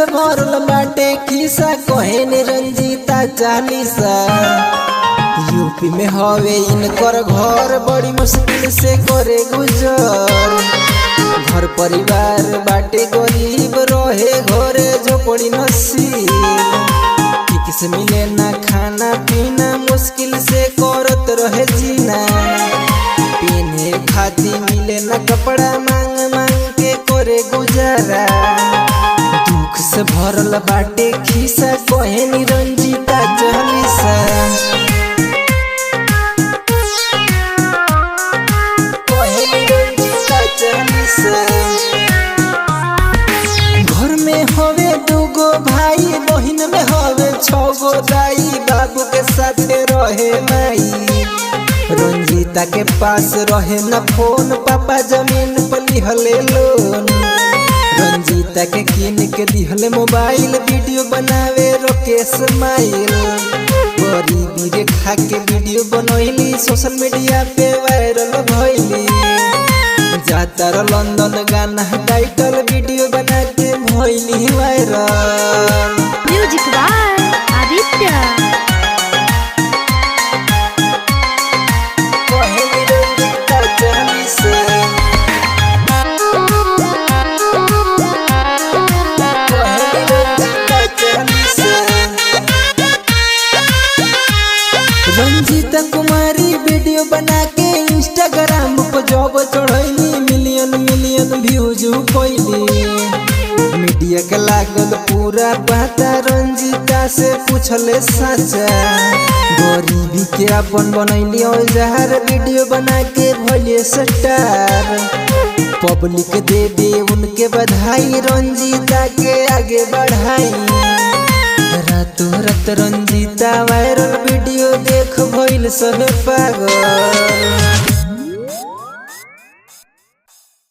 से भरल बाटे खिसा कहे ने रंजीता चालीसा। यूपी में हवे इनकर घर बड़ी मुश्किल से करे गुजर। घर परिवार बाटे गरीब रहे घरे झोपड़ी नसीब। ठीक से मिले ना खाना पीना मुश्किल से करत रहे जीना। पीने खाती मिले ना कपड़ा मांग मांग के करे गुजारा। दुख से भरल बाटे खिसा कहे नी रंजीता चालीसा। घर में हवे दूगो भाई बहिन में हवे 6 गो दाई। बाबू के साथे रहे माई रंजीता के पास रहे न फोन। पापा जमीन पर लिहले लोन। रंजीता के किन के दिहले मोबाइल वीडियो बनावे रोके स्माइल। गरीबी रेखा के वीडियो बनैली सोशल मीडिया पे वायरल भइली। जातर लंदन गाना टाइटल वीडियो बना के भइली वायरल। Music by Aditya. Ranjeeta Kumari video बना के इंस्टाग्राम पर जब चढ़ैली मिलियन व्यूज कैली। मीडिया के लागल पूरा पता रंजीता से पूछले सच्चा। गरीबी के अपन बनैली औजार वीडियो बना के भइले स्टार। पब्लिक दे दे उनके बधाई रंजीता के आगे बढ़ाई। रातों रात रंजीता वायरल वीडियो देख भइल सब पागल।